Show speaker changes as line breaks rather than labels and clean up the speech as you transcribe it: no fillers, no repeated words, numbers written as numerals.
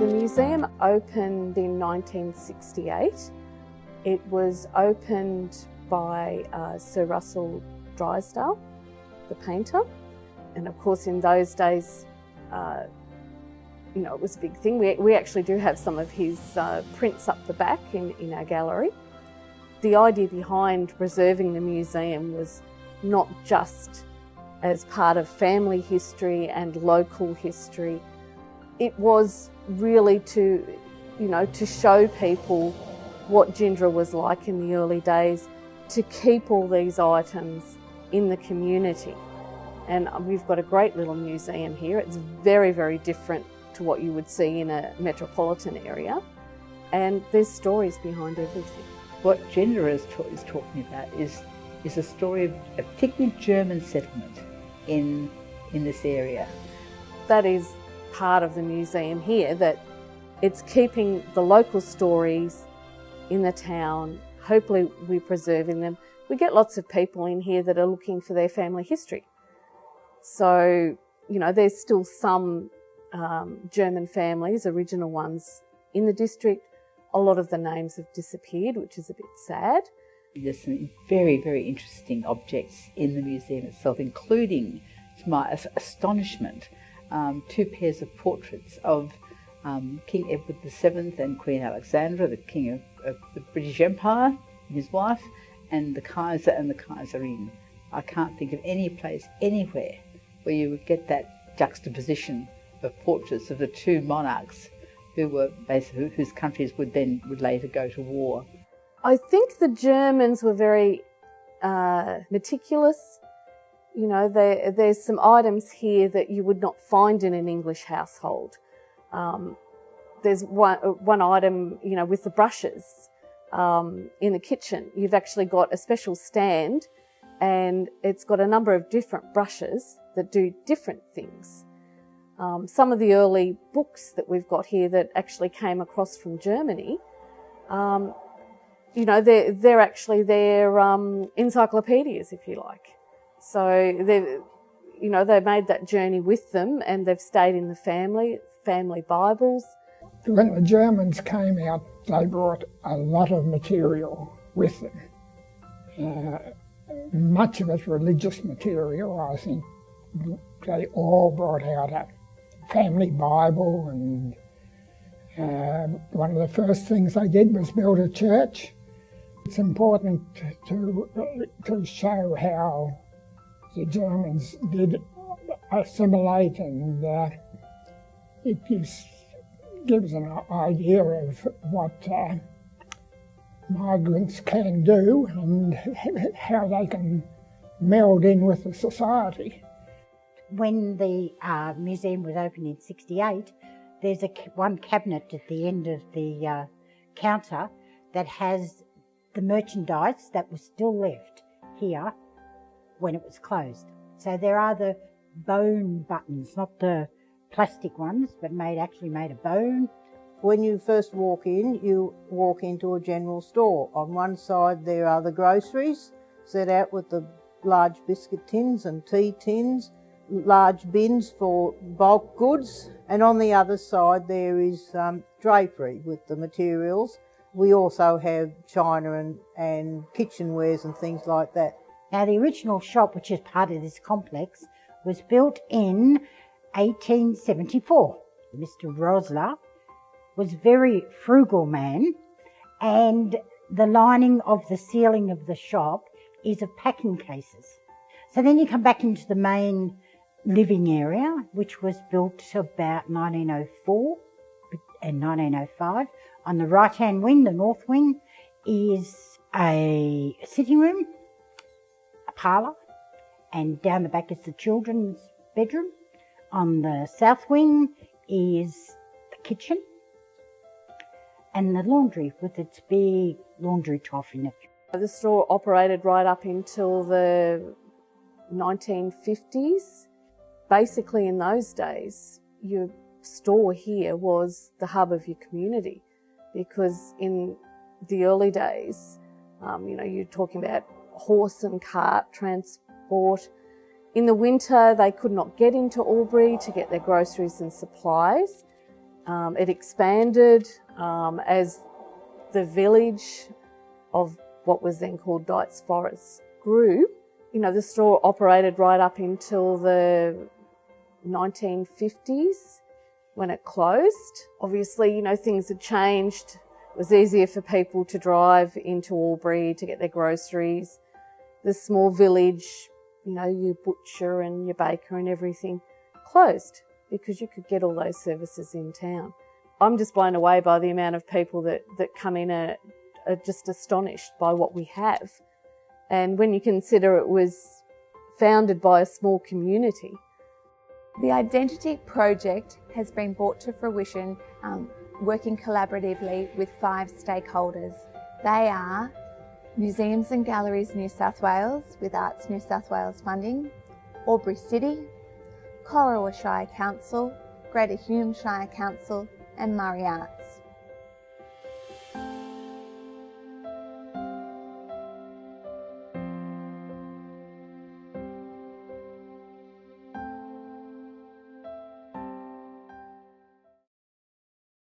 The museum opened in 1968. It was opened by Sir Russell Drysdale, the painter. And of course in those days, it was a big thing. We actually do have some of his prints up the back in our gallery. The idea behind preserving the museum was not just as part of family history and local history. It was really to show people what Jindera was like in the early days, to keep all these items in the community. And we've got a great little museum here. It's very, very different to what you would see in a metropolitan area. And there's stories behind everything.
What Jindera is talking about is a story of a particularly German settlement in this area.
That is part of the museum here, that it's keeping the local stories in the town. Hopefully we're preserving them. We get lots of people in here that are looking for their family history. So, there's still some German families, original ones, in the district. A lot of the names have disappeared, which is a bit sad.
There's some very, very interesting objects in the museum itself, including, to my astonishment, 2 pairs of portraits of King Edward VII and Queen Alexandra, the King of the British Empire, and his wife, and the Kaiser and the Kaiserin. I can't think of any place anywhere where you would get that juxtaposition of portraits of the 2 monarchs who were basically, whose countries would later go to war.
I think the Germans were very meticulous. There's some items here that you would not find in an English household. There's one item, with the brushes in the kitchen. You've actually got a special stand, and it's got a number of different brushes that do different things. Some of the early books that we've got here that actually came across from Germany, they're actually their encyclopedias, if you like. So they made that journey with them, and they've stayed in the family Bibles.
When the Germans came out, they brought a lot of material with them. Much of it religious material. I think they all brought out a family Bible, and one of the first things they did was build a church. It's important to show how the Germans did assimilate, and it gives an idea of what migrants can do and how they can meld in with the society.
When the museum was opened in '68, there's one cabinet at the end of the counter that has the merchandise that was still left here when it was closed. So there are the bone buttons, not the plastic ones, but actually made of bone.
When you first walk in, you walk into a general store. On one side there are the groceries set out with the large biscuit tins and tea tins, large bins for bulk goods, and on the other side there is drapery with the materials. We also have china and kitchenwares and things like that.
Now the original shop, which is part of this complex, was built in 1874. Mr. Rosler was a very frugal man, and the lining of the ceiling of the shop is of packing cases. So then you come back into the main living area, which was built about 1904 and 1905. On the right-hand wing, the north wing, is a sitting room, a parlour, and down the back is the children's bedroom. On the south wing is the kitchen and the laundry with its big laundry trough in it.
The store operated right up until the 1950s. Basically in those days, your store here was the hub of your community, because in the early days, you're talking about horse and cart transport. In the winter, they could not get into Albury to get their groceries and supplies. It expanded as the village of what was then called Dights Forest grew. You know, the store operated right up until the 1950s when it closed. Obviously, you know, things had changed. It was easier for people to drive into Albury to get their groceries. The small village, you know, your butcher and your baker and everything closed because you could get all those services in town. I'm just blown away by the amount of people that come in are just astonished by what we have. And when you consider it was founded by a small community.
The Identity Project has been brought to fruition working collaboratively with 5 stakeholders. They are Museums and Galleries New South Wales with Arts New South Wales funding, Albury City, Corowa Shire Council, Greater Hume Shire Council and Murray Arts.